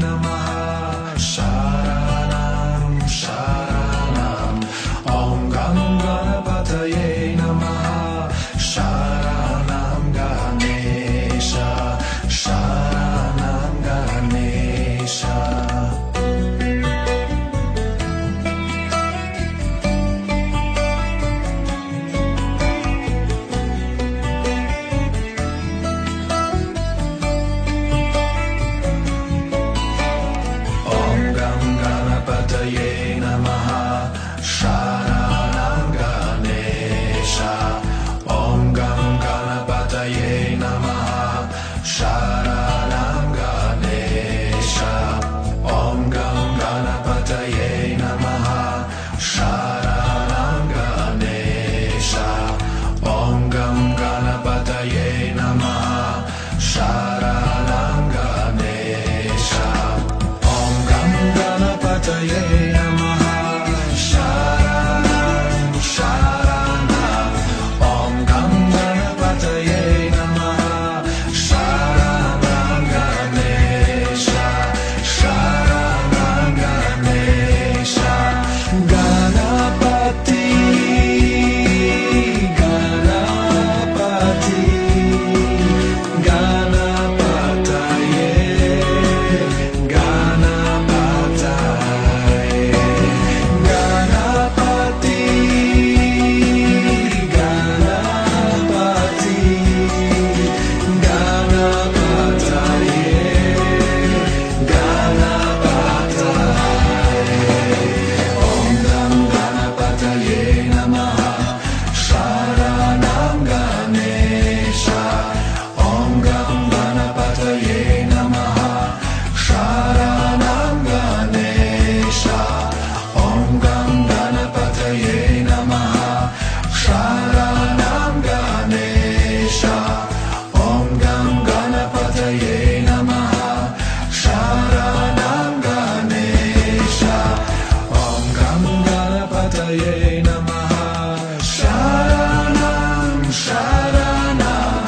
Namaha Sharanam Sharanam Om Gam Ganapataye Namaha Sharanam Ganesha Sharanam Ganesha Ganapataye Namaha Sharanam Ganesha Om Gam Ganapataye Namaha Sharanam Ganesha Om Gam Ganapataye Namaha Sharanam Ganesha Om Gam Ganapataye Namaha Sharanam Ganesha Om Gam Ganapataye Namaha Sharanam Sharanam Om Gam Ganapataye Namaha Sharanam Ganesha Sharanam Ganesha Ganapati Ganapati Ganapataye Ganapataye Ganapati Ganapati Ganapataye Ganapataye Om Gam Ganapataye Namaha Sharanam Ganesha Om Gam Ganapataye Namaha Sharanam Ganesha Om Gam Ganapataye Namaha Sharanam Ganesha Om Gam Ganapataye Namaha Sharanam Ganesha Om Gam Ganapataye Namaha Sharanam Sharanam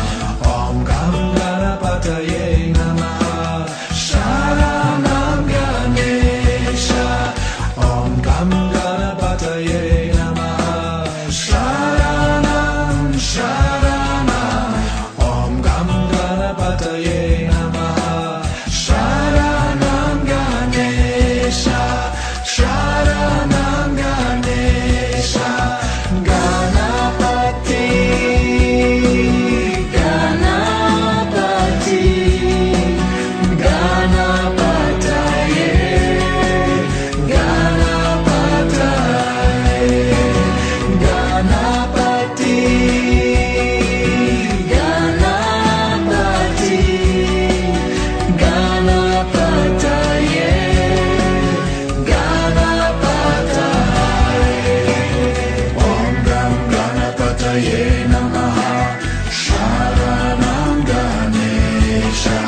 Om Gam Ganapataye Namaha Sharanam Ganesha Om Gam Ganapataye Namaha Sharanam Sharanam Om Gam Ganapataye Namaha Sharanam Ganesha Sharanam Ganesha Ganapati Ganapati Ganapataye Ganapataye Ganapati Ganapati Ganapataye Ganapataye Om Gam Ganapataye Namaha Sharanam Ganesha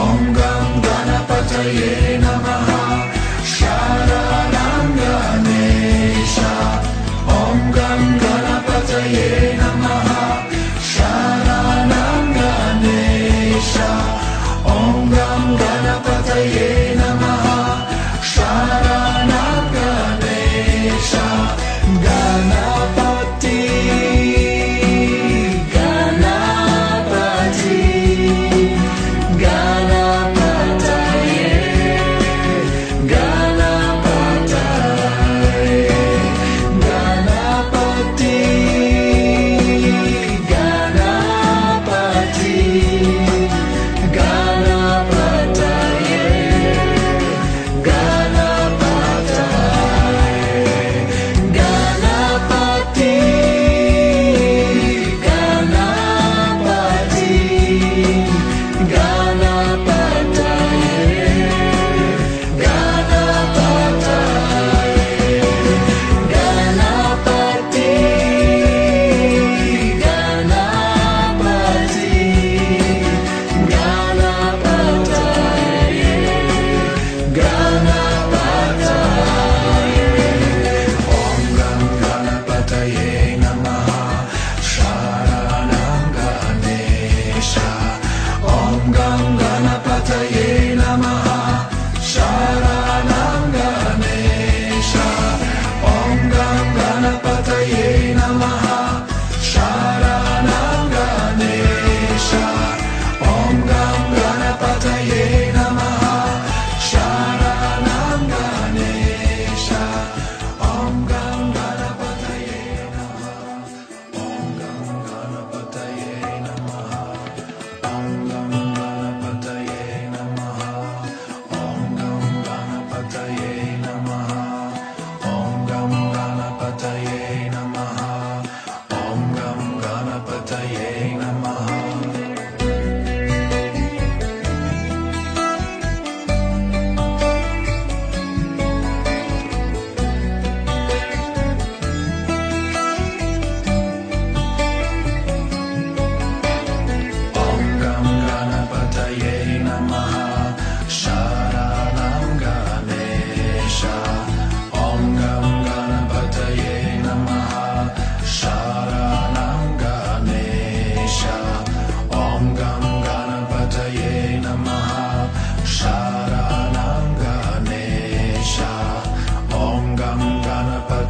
Om Gam Ganapataye Namaha Sharanam Ganesha Om Gam Ganapataye Namaha Sharanam Ganesha Om Gam Ganapataye Namaha Sharanam Ganesha Ganapati Ganapati Ganapataye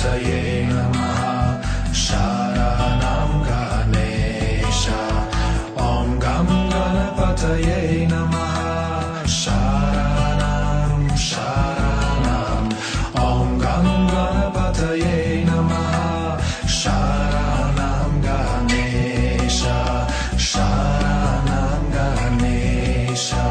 Ganapataye Namaha Sharanam Ganesha Om Gam Ganapataye Namaha Sharanam Sharanam Om Gam Ganapataye Namaha Sharanam Ganesha Sharanam Ganesha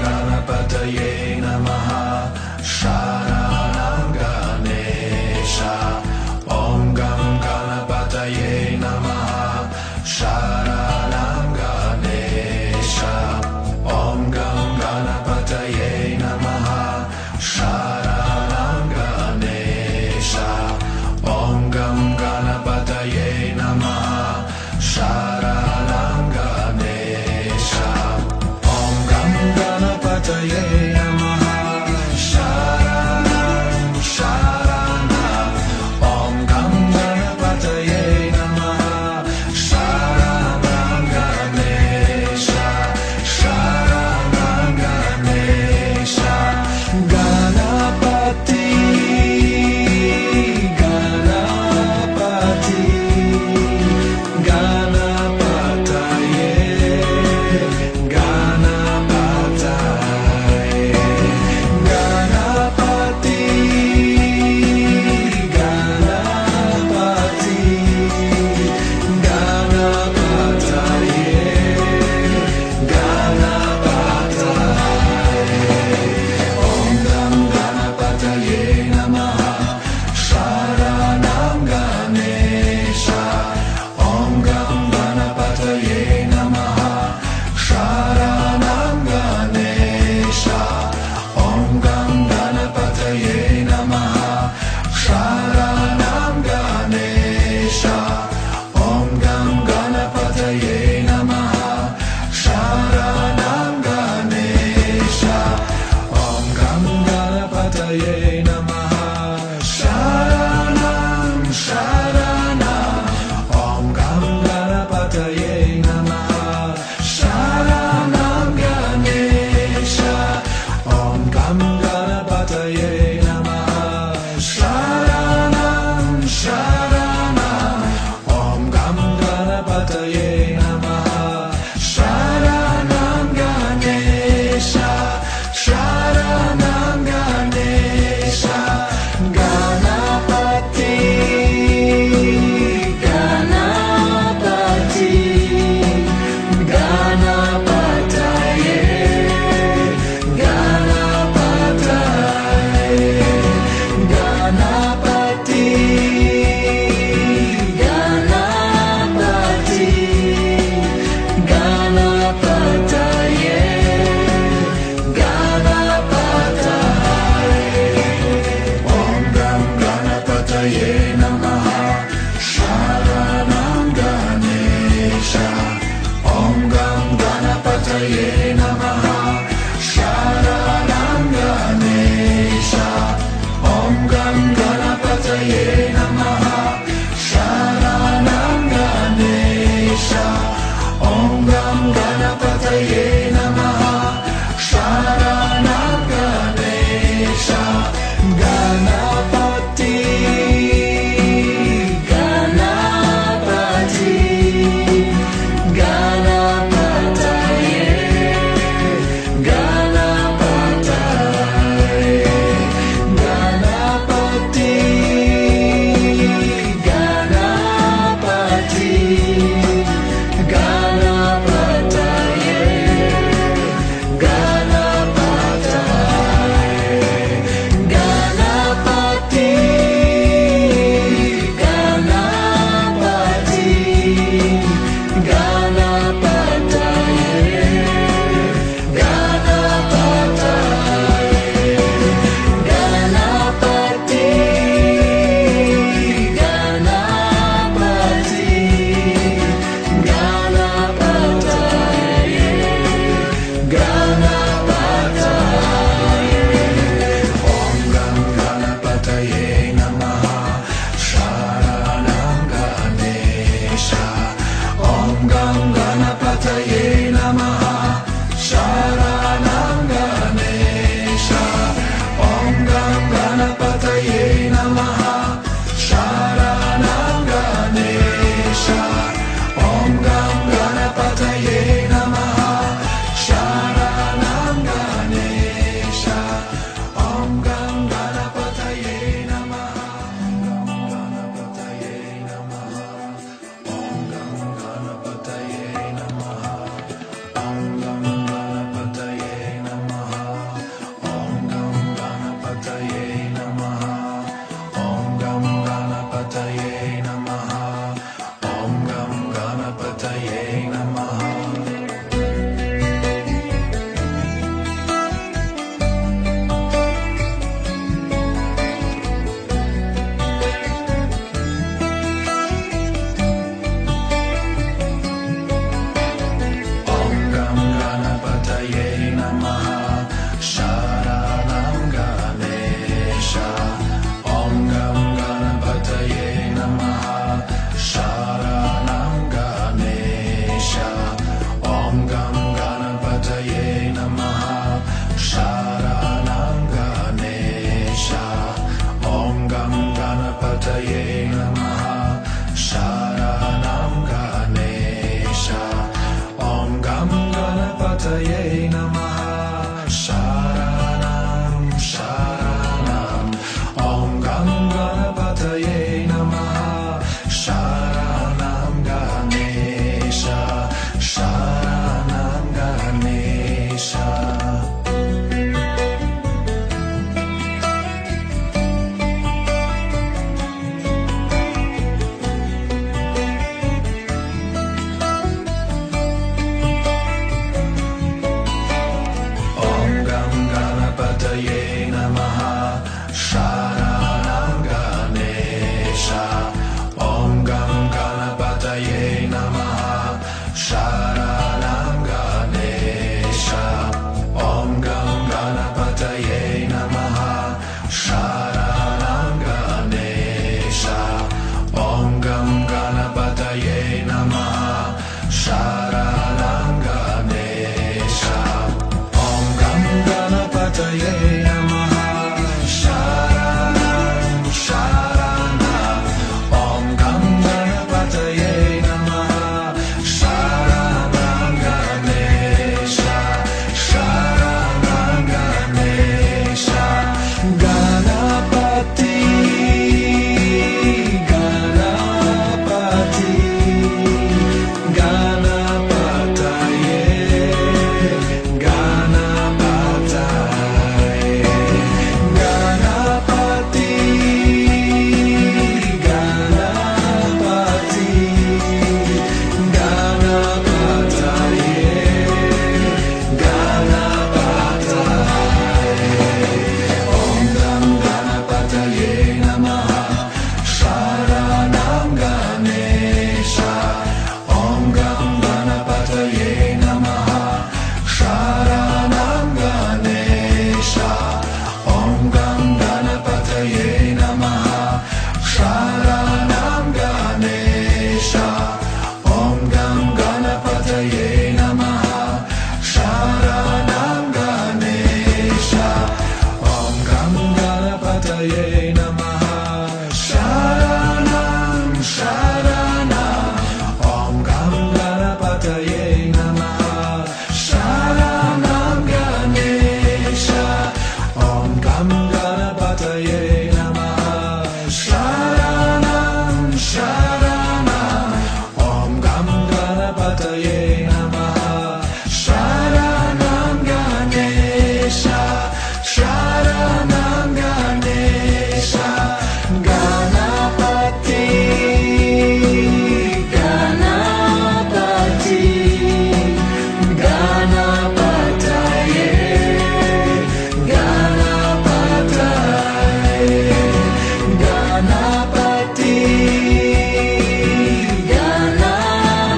Ganapataye Namaha Sharanam Ganesha Om Gam Ganapataye Namaha Sharanam Ganesha Om Gam Ganapataye Namaha Sharanam Ganesha Om Gam Ganapataye Namaha Sharanam Ganesha Om Gam Ganapataye Namaha Sharanam Sharanam Om Gam Ganapataye Namaha Sharanam Ganesha Sharanam Ganesha Ganapati Ganapati Ganapataye Ganapataye Namaha Sharanam Sharanam Om Gam Ganapataye Namaha Sharanam Ganesha Sharanam Ganesha Ganapati Ganapati Ganapataye Ganapataye Ganapati Ganapati Ganapataye Ganapataye Om Gam Ganapataye Namaha Sharanam Ganesha Om Gam Ganapataye Namaha Sharanam Ganesha Om Gam Ganapataye Namaha Sharanam Ganesha Om Gam Ganapataye Namaha Sharanam Ganesha Om Gam Ganapataye Namaha Sharanam Sharanam Om Gam Ganapataye Namaha Sharanam Ganesha Om Gam Ganapataye Namaha Sharanam Sharanam Om Gam Ganapataye Namaha Sharanam Ganesha Sharanam Ganesha Ganapati Ganapati Ganapataye Ganapataye Ganapati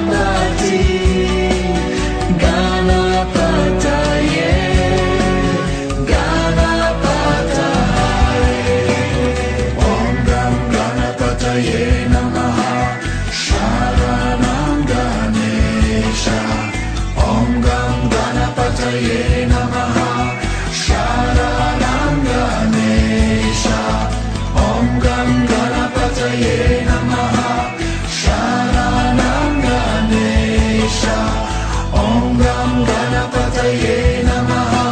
Ganapati Ganapataye Ganapataye Om Gam Ganapataye Namaha Sharanam Ganesha Om Gam Ganapataye Namaha Sharanam Ganesha Om Gam Ganapataye Namaha Sharanam Ganesha Om Gam Ganapataye Namaha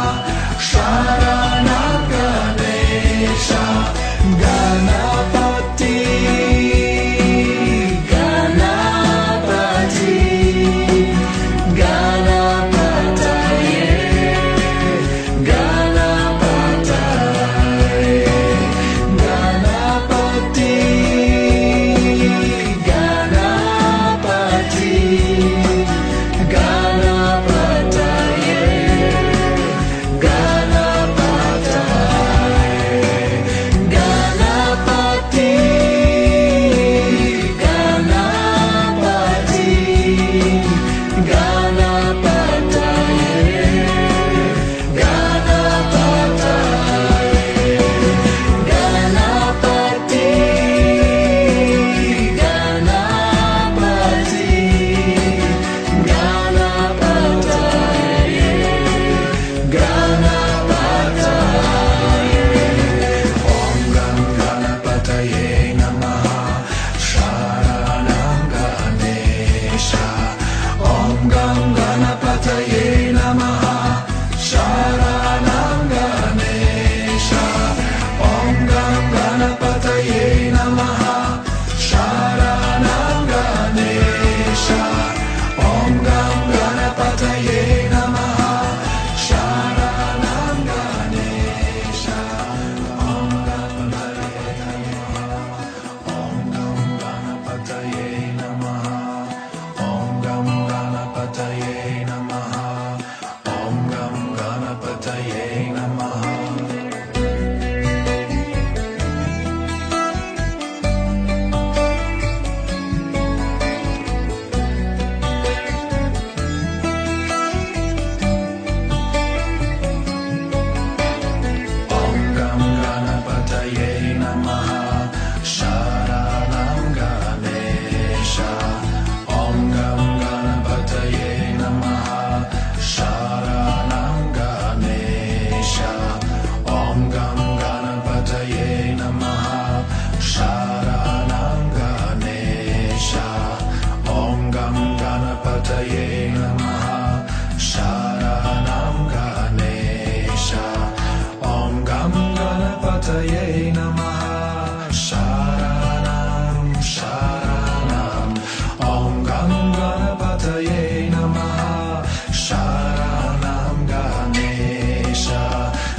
Sharanam Ganesha Ganapati Ganapati Ganapataye Ganapataye Ganapati Ganapati Ganapataye Sharanam Ganesha Om Gam Ganapataye Namaha Sharanam Ganesha Om Gam Ganapataye Namaha Sharanam Ganesha Om Gam Ganapataye Namaha Sharanam Sharanam Om Gam Ganapataye Namaha Sharanam Ganesha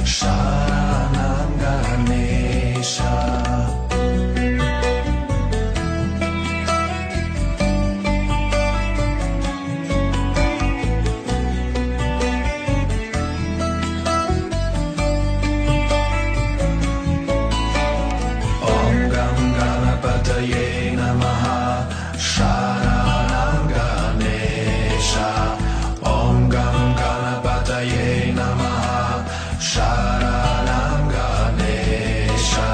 Sharanam Ganesha Om Gam Ganapataye Namaha Sharanam Ganesha Om Gam Ganapataye Namaha Sharanam Ganesha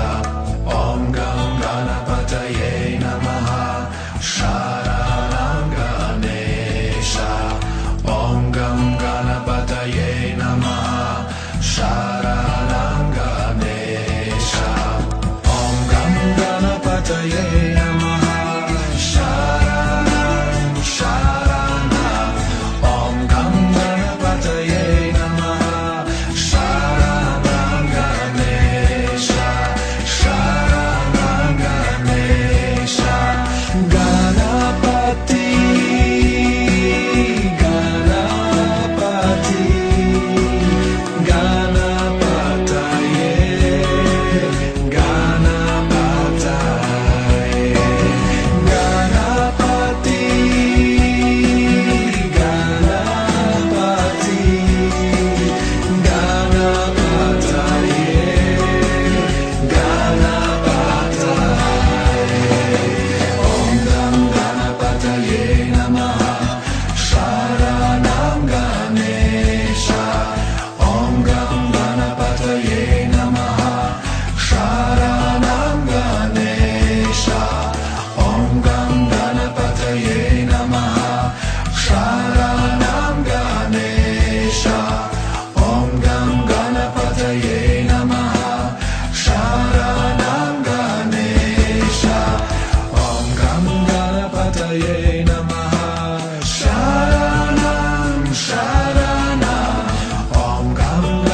Om Gam Ganapataye Namaha Sharanam Ganesha Om Gam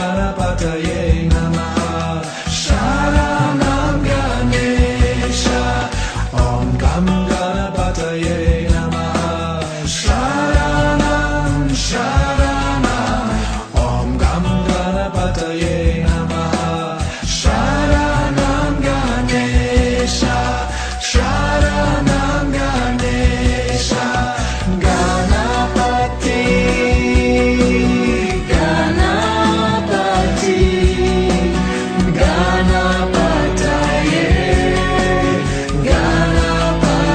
Ganapataye Namaha Sharanam Ganesha Om Gam Ganapataye Namaha Sharanam Sharanam Om Gam Ganapataye Namaha Sharanam Ganesha Sharanam Ganesha Ganapati Ganapati Ganapataye Ganapataye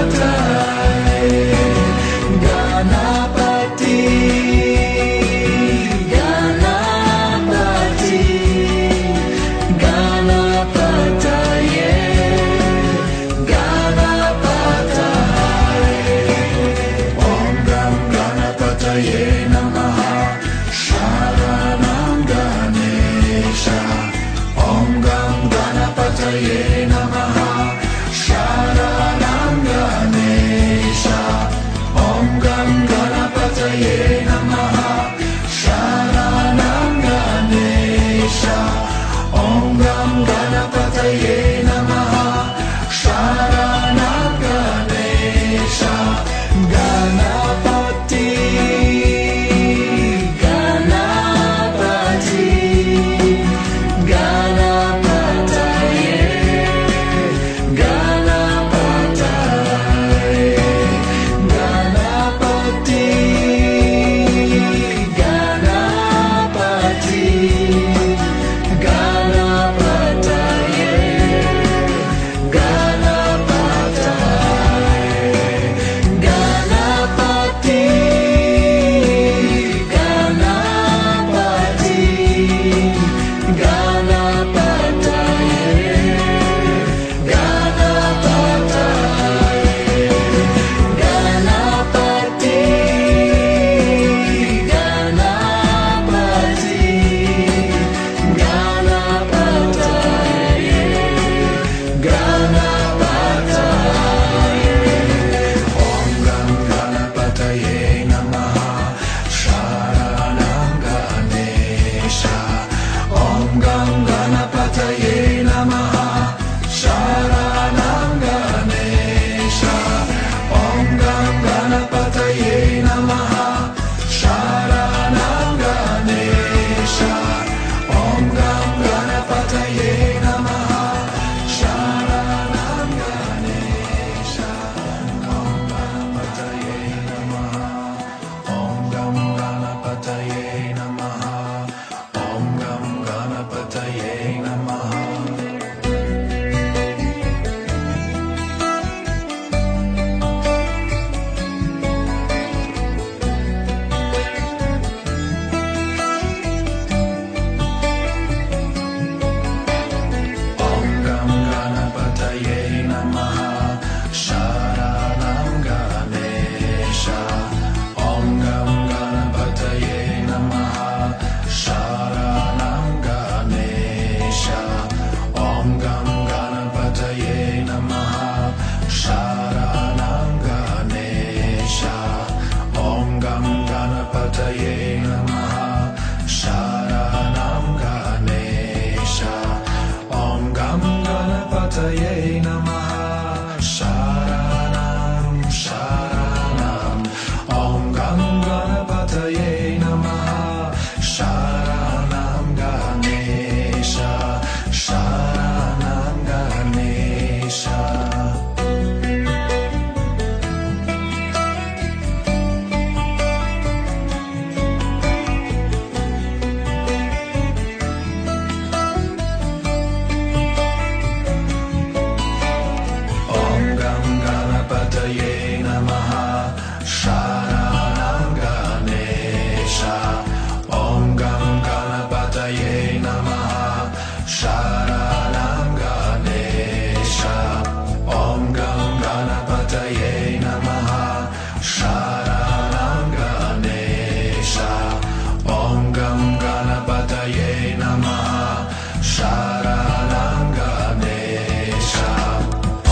Ganapati Ganapati Ganapataye Namaha. Om Gam Ganapataye Namaha. Sharanam Ganesha. Om Gam Ganapataye Namaha. Sharanam Ganesha. Om Gam Ganapataye Namaha. Sharanam Ganesha. Om Gam Ganapataye Namaha. Sharanam Ganesha. Om Gam Ganapataye Namaha. Sharanam Sharanam. Om Gam Ganapataye Namaha. Sharanam Ganesha. Sharanam Ganesha. Om Gam Ganapataye Namaha. Sharanam Ganesha. Om Gam Ganapataye Namaha. Sharanam Ganesha. Om Gam Ganapataye Namaha. Sharanam Ganesha. Om Gam Ganapataye Namaha. Sharanam Ganesha.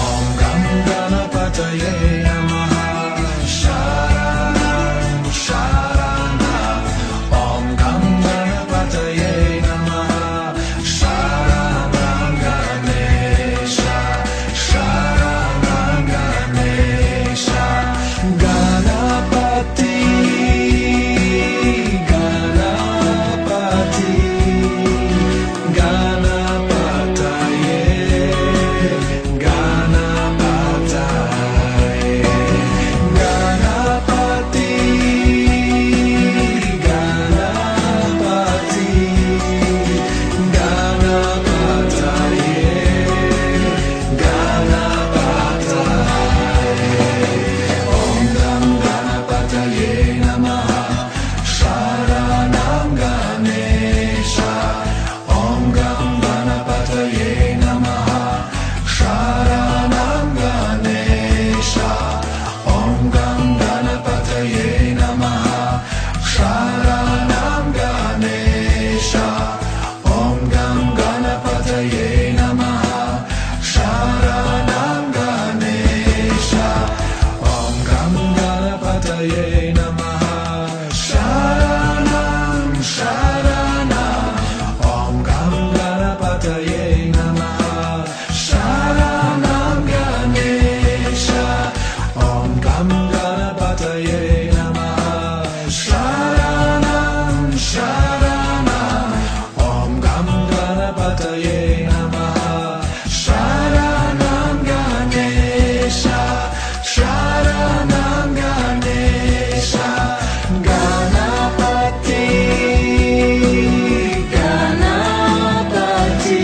Om Gam Ganapataye Namaha. Sharanam Sharanam. Om Gam Ganapataye Namaha. Sharanam Ganesha. Sharanam Ganesha. Ganapati. Ganapati. Ganapataye. Ganapataye. Ganapati. Ganapati. Ganapataye. Ganapataye. Om Gam Ganapataye Namaha. Sharanam Ganesha. Om Gam Ganapataye Namaha. Sharanam Ganesha. Om Gam Ganapataye Namaha. Sharanam Ganesha. Om Gam Ganapataye Namaha. Sharanam Ganesha. Om Gam Ganapataye Namaha. Sharanam Sharanam. Om Gam Ganapataye Namaha. Sharanam Ganesha. Om Gam Ganapataye Namaha. Sharanam Sharanam. Om Gam Ganapataye Namaha. Sharanam Ganesha. Sharanam Ganesha. Ganapati. Ganapati.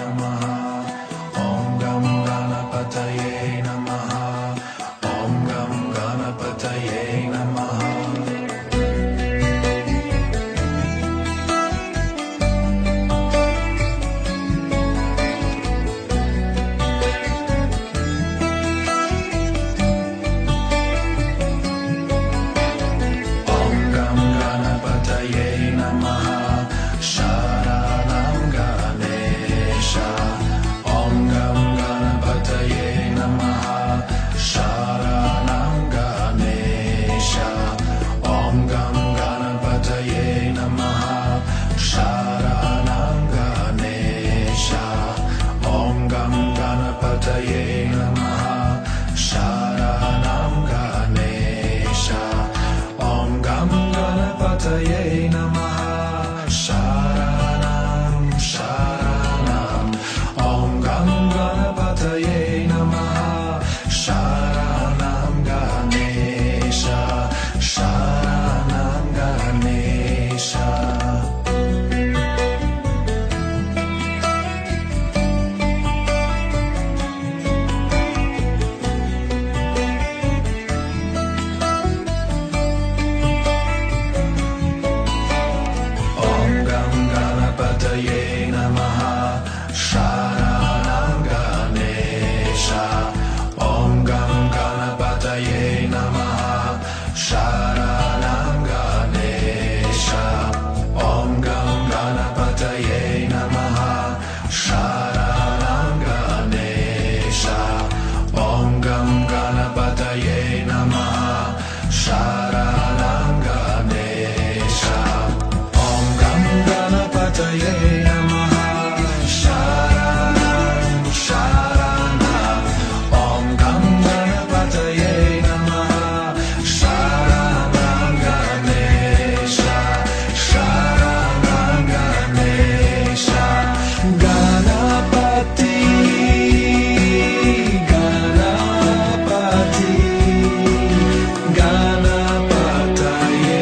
Namaha. Om Gam Ganapataye Namaha. Om Gam Ganapataye Namaha. Om Gam Ganapataye Namaha. Sharanam Ganesha. Om Gam Ganapataye Namaha. Sharanam Ganesha. Om Gam Ganapataye Namaha. Sharanam Ganesha. Om Gam Ganapataye Namaha. Sharanam Ganesha. Om Gam Ganapataye Namaha. Sharanam Sharanam. Om Gam Ganapataye Namaha. Sharanam Ganesha. Sharanam Ganesha. Om Gam Ganapataye Namaha. Sharanam Ganesha. Om Gam Ganapataye Namaha. Sharanam Ganesha. Om Gam Ganapataye Namaha. Sharanam Ganesha. Om Gam Ganapataye Namaha. Sharanam Ganesha. Om Gam Ganapataye Namaha. Sharanam Sharanam. Om Gam Ganapataye Namaha. Sharanam Ganesha. Sharanam Ganesha. Ganapati. Ganapati. Ganapataye.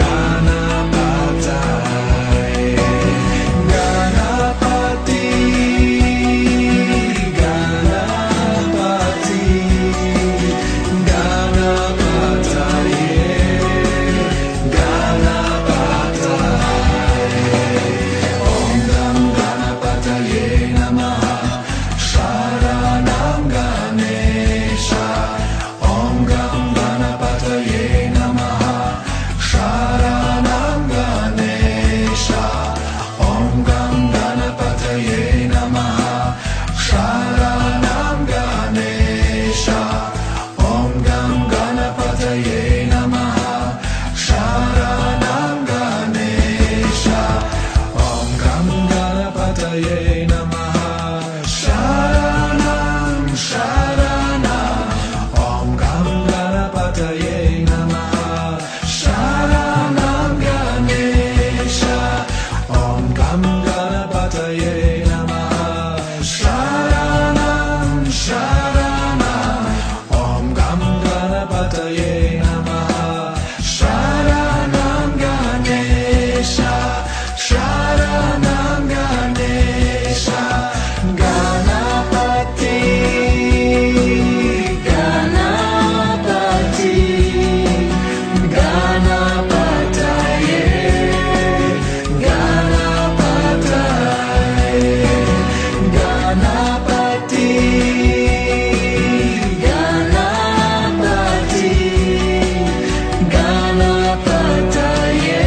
Ganapataye. Ganapati. Ganapati. Ganapataye. Ganapataye. Om Gam Ganapataye Namaha. Sharanam Ganesha. Om Gam Ganapataye Namaha. Sharanam Ganesha. Om Gam Ganapataye Namaha. Sharanam Ganesha. Om Gam Ganapataye Namaha. Sharanam Ganesha. Om Gam Ganapataye Namaha. Sharanam Sharanam. Om Gam Ganapataye Namaha. Sharanam Ganesha. Om Gam Ganapataye Namaha. Sharanam Sharanam. Om Gam Ganapataye Namaha. Sharanam Ganesha. Sharanam Ganesha. Ganapati. Ganapati. Ganapataye. Ganapataye. Ganapati. Ganapati. Ganapataye.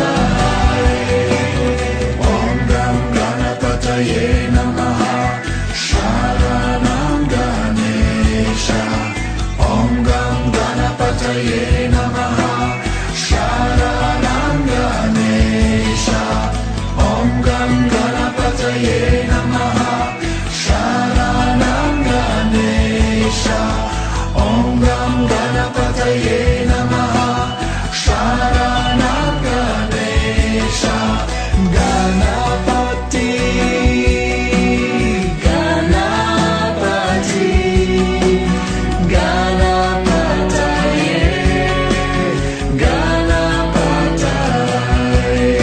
Ganapataye. Om Gam Ganapataye Namaha. Sharanam Ganesha. Om Gam Ganapataye Namaha. Sharanam Ganesha. Om Gam Ganapataye Namaha. Sharanam Ganesha. Om Gam Ganapataye Namaha. Sharanam Ganesha. Ganapati. Ganapati. Ganapataye. Ganapataye.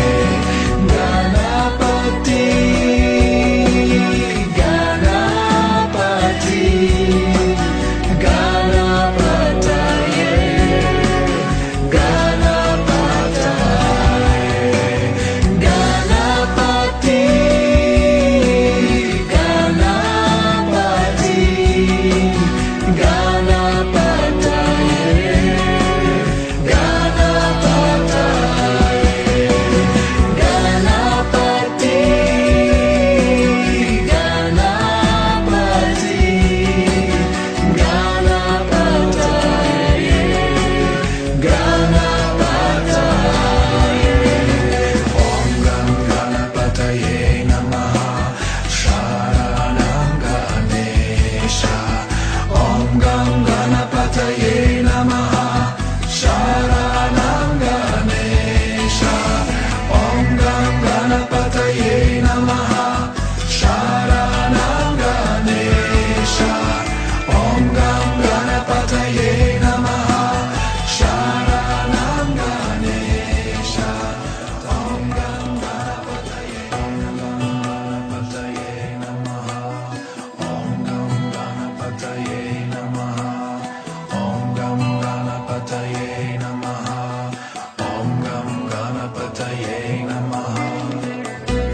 Ganapataye Namaha.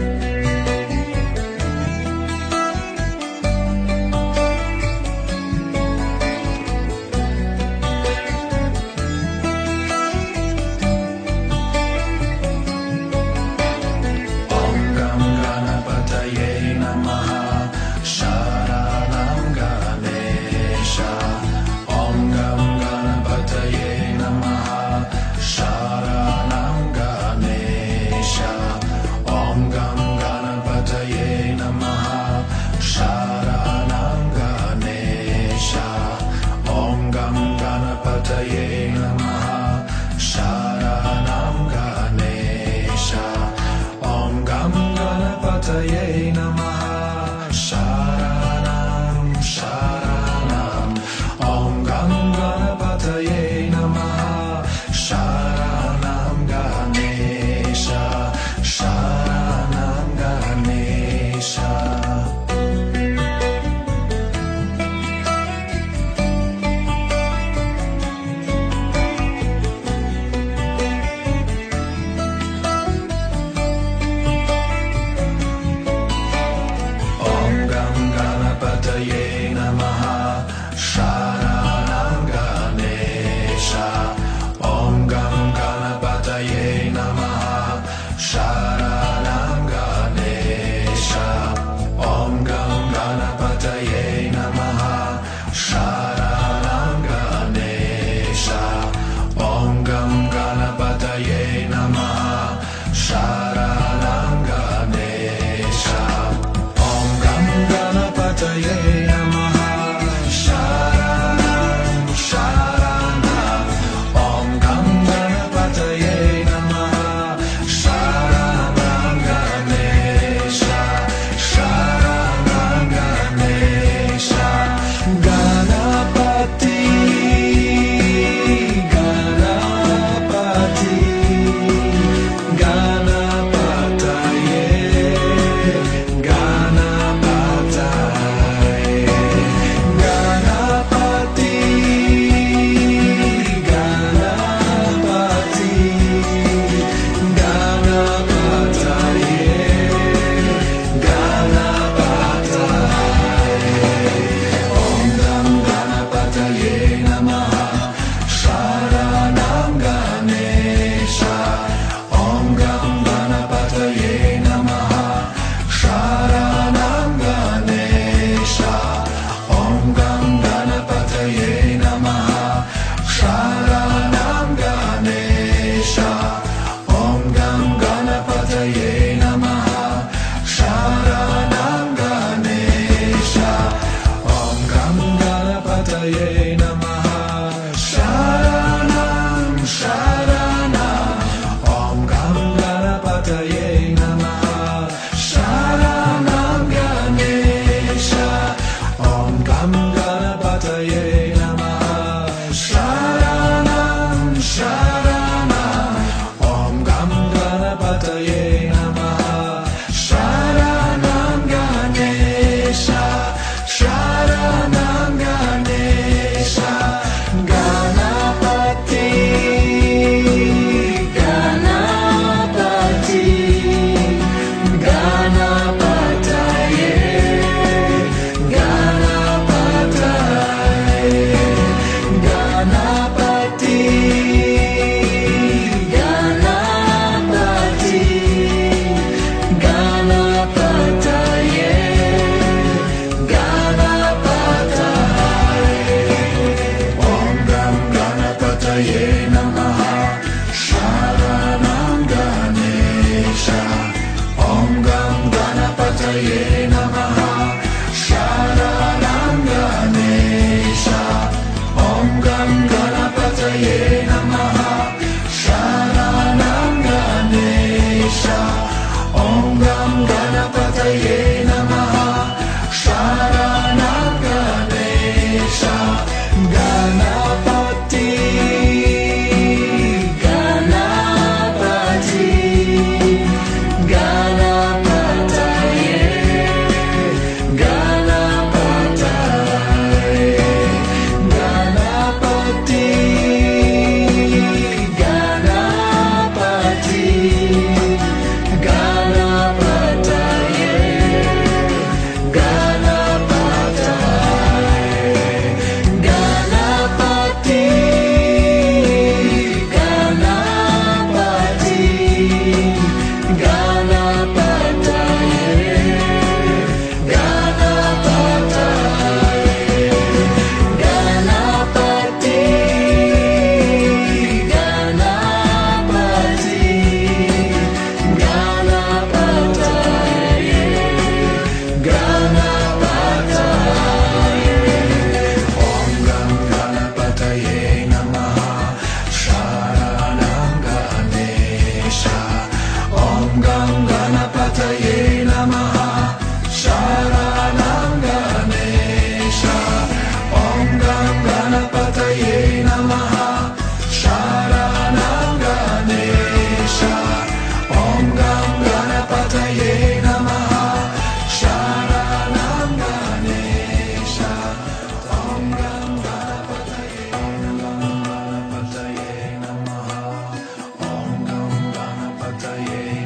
Om Gam Ganapataye Namaha. Sharanam Ganesha. Om Gam Ganapataye Namaha. Sharanam Ganesha. Om Gam Ganapataye Namaha. Sharanam Ganesha. Om Gam Ganapataye Namaha. Sharanam Ganesha. Om Gam Ganapataye Namaha. Sharanam Sharanam. Om Gam Ganapataye Namaha. Sharanam Ganesha. Sharanam Ganesha. Om Gam Ganapataye Namaha. Sharanam Ganesha. Om Gam Ganapataye Namaha. Sharanam Ganesha. Om Gam Ganapataye Namaha. Sharanam Ganesha. Om Gam Ganapataye Namaha. Sharanam Ganesha. Om Gam Ganapataye Namaha. Sharanam Sharanam. Om Gam Ganapataye Namaha. Sharanam Ganesha. Sharanam Ganesha. Ganapati. Ganapati. Ganapataye. Ganapataye. Ganapati. Ganapati. Ganapataye. Ganapataye. Om Gam Ganapataye Namaha. Sharanam Ganesha. Om Gam Ganapataye Namaha. Sharanam Ganesha. Om Gam Ganapataye Namaha. Sharanam Ganesha. Om Gam Ganapataye Namaha. Sharanam Ganesha. Om Gam Ganapataye Namaha. Sharanam Sharanam. Om Gam Ganapataye Namaha. Sharanam Ganesha. Om Gam Ganapataye Namaha. Sharanam Sharanam. Om Gam Ganapataye Namaha. Sharanam Ganesha. Sharanam Ganesha. Ganapati. Ganapati.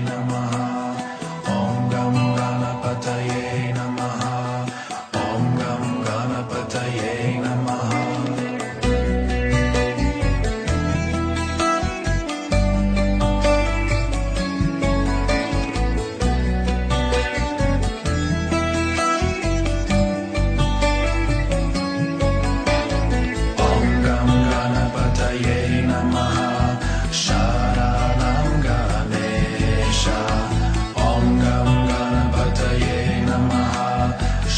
Namaha. Om Gam Ganapataye Namaha. Om Gam Ganapataye Namaha. Om Gam Ganapataye Namaha. Sharanam Ganesha. Om Gam Ganapataye Namaha.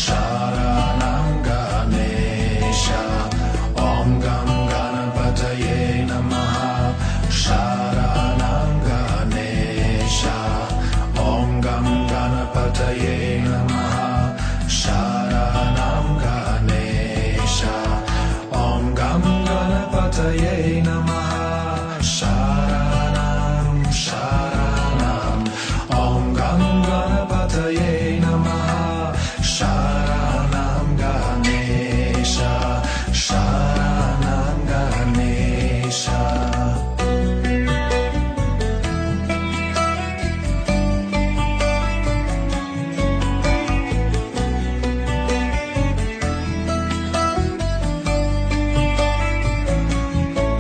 Sharanam Ganesha. Om Gam Ganapataye Namaha. Sharanam Ganesha. Om Gam Ganapataye Namaha. Sharanam Ganesha. Om Gam Ganapataye Namaha. Sharanam Sharanam. Om Gam Ganapataye Namaha. Sharanam Ganesha. Sharanam Ganesha.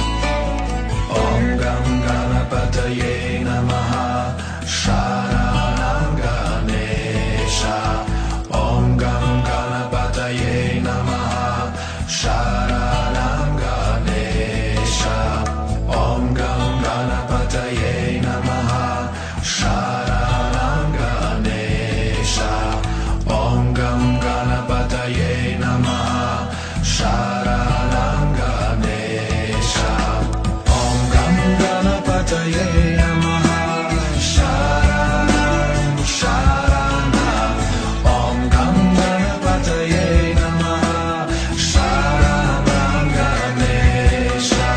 Om Gam Ganapataye Namaha. Sharanam Ganesha. Om Gam Ganapataye Namaha. Sharanam Ganesha. Om Gam Ganapataye Namaha. Sharanam Ganesha. Om Gam Ganapataye Namaha. Sharanam Ganesha. Om Gam Ganapataye Namaha. Sharanam Sharanam. Om Gam Ganapataye Namaha. Sharanam Ganesha.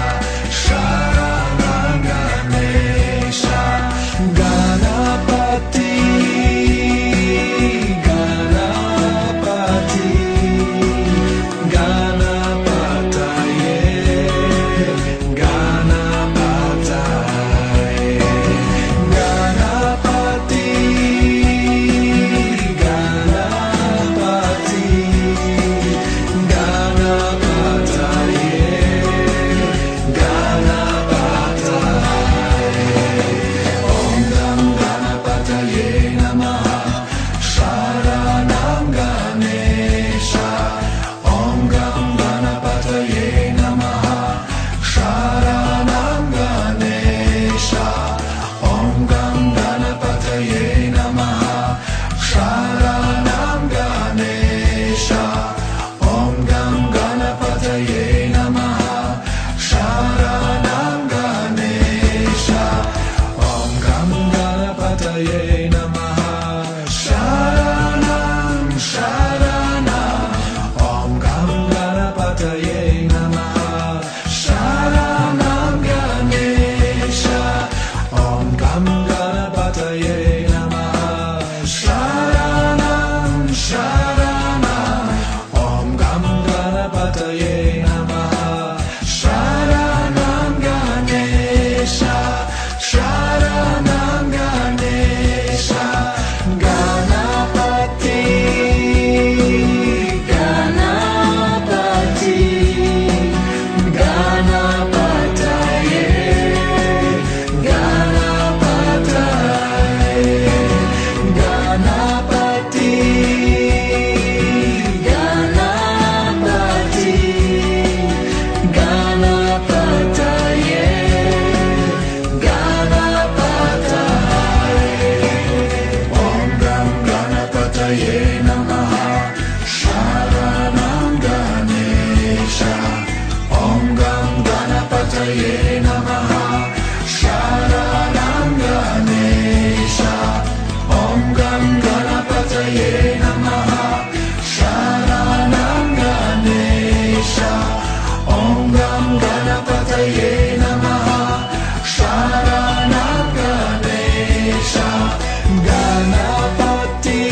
Sharanam Ganesha. Ganapati. Ganapati. Ganapataye. Ganapataye. Ganapati. Ganapati. Ganapataye. Ganapataye. Om Gam Ganapataye Namaha. Sharanam Ganesha. Om Gam Ganapataye Namaha. Sharanam Ganesha. Om Gam Ganapataye Namaha. Sharanam Ganesha. Om Gam Ganapataye Namaha. Sharanam Ganesha. Om Gam Ganapataye Namaha. Sharanam Sharanam. Om Gam Ganapataye Namaha. Sharanam Ganesha. Om Gam Ganapataye Namaha. Sharanam Sharanam. Om Gam Ganapataye Namaha. Sharanam Ganesha. Sharanam Ganesha. Ganapati. Ganapati. Ganapataye. Ganapataye. Ganapati. Ganapati. Ganapataye. Ganapataye. Om Gam Ganapataye Namaha. Sharanam Ganesha. Om Gam Ganapataye Namaha. Sharanam Ganesha. Om Gam Ganapataye Namaha. Sharanam Ganesha. Om Gam Ganapataye Namaha. Sharanam Ganesha. Ganapati.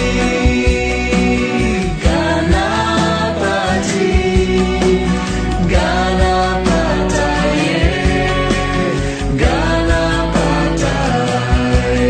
Ganapati. Ganapataye. Ganapataye.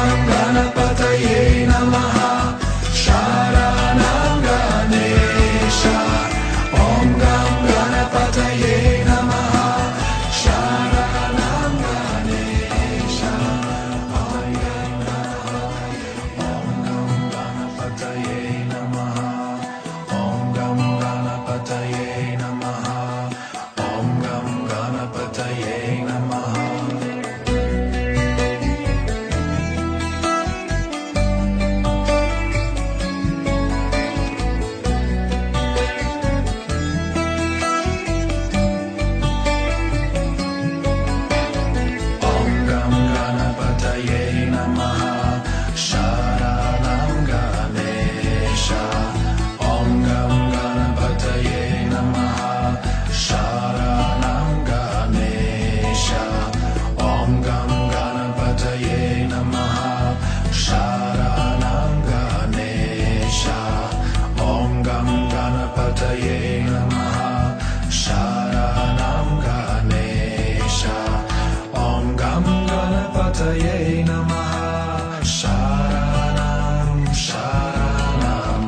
Gam Ganapataye Namaha Sharanam Ganesha Om Gam Ganapataye Namaha Sharanam Ganesha Om Gam Ganapataye Namaha Om Gam Ganapataye Namaha Om Gam Ganapataye Namaha Ganapataye Namaha Sharanam Sharanam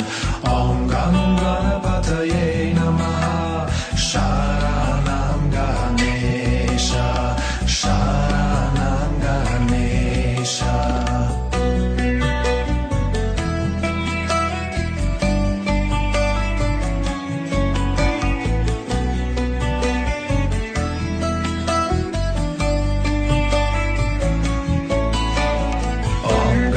Om Gam Ganapataye Namaha Sharanam Ganesha Sharanam Ganesha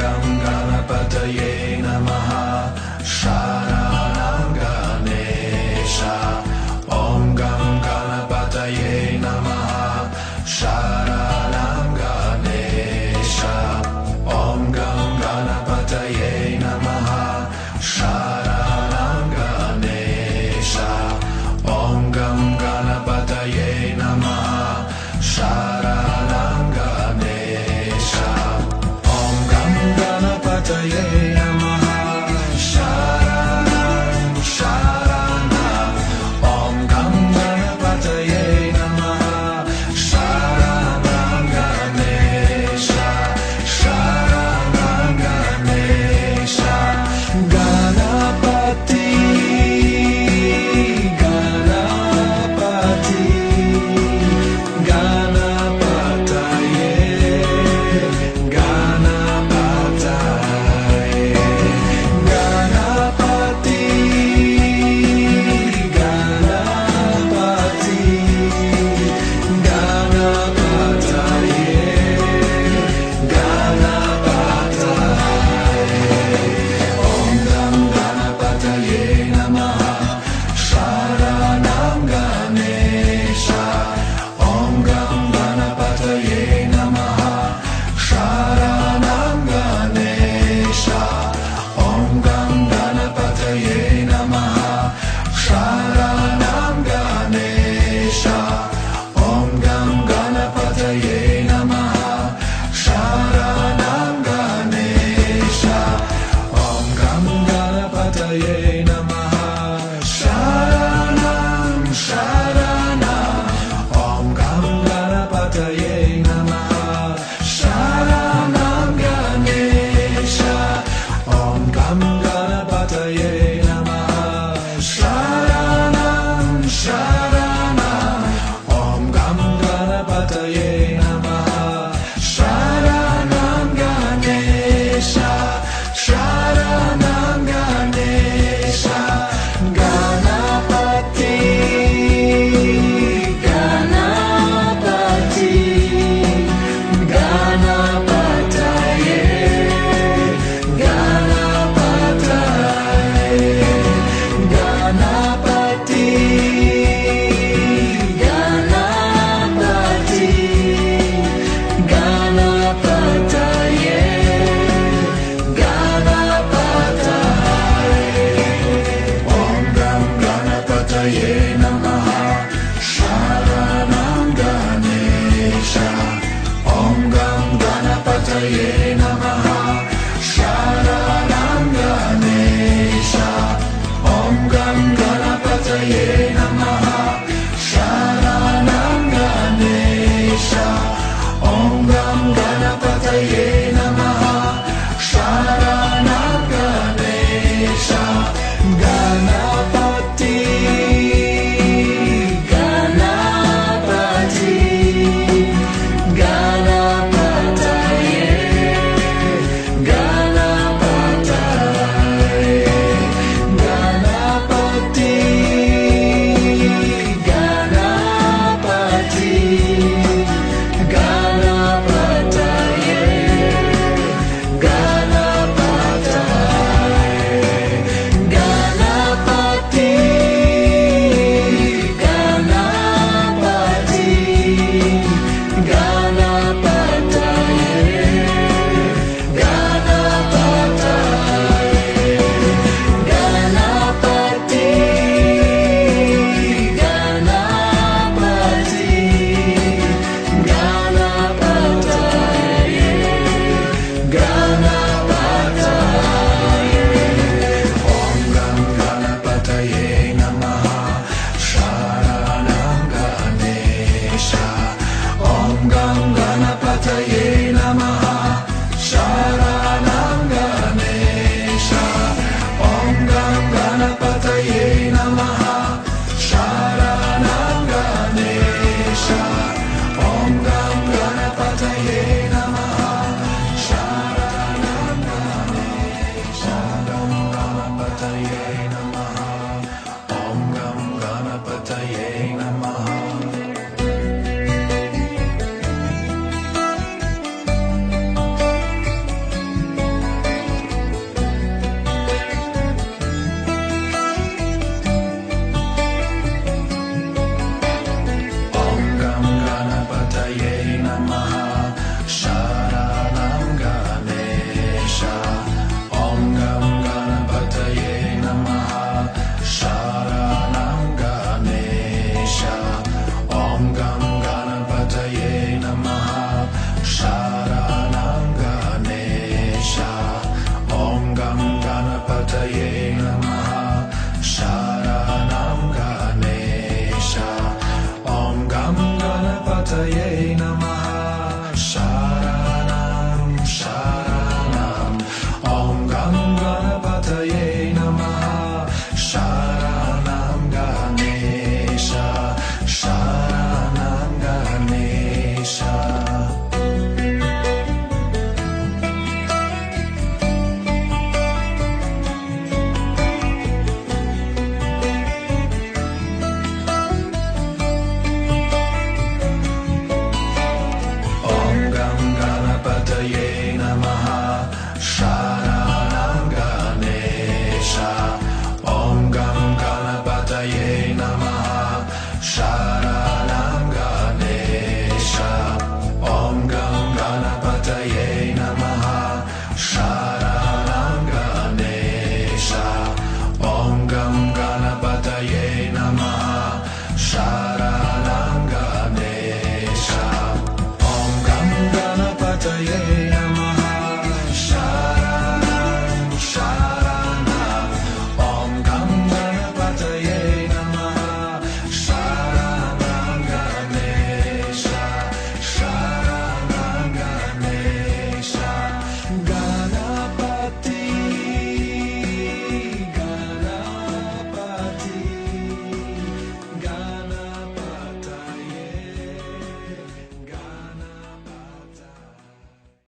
Ganapataye Namaha Sharanam Ganesha Om Gam Ganapataye Namaha Sharanam Ganesha Om Gam Ganapataye Namaha Sharanam Ganesha Om Gam Ganapataye Namaha Sharanam Ganesha Om Gam Ganapataye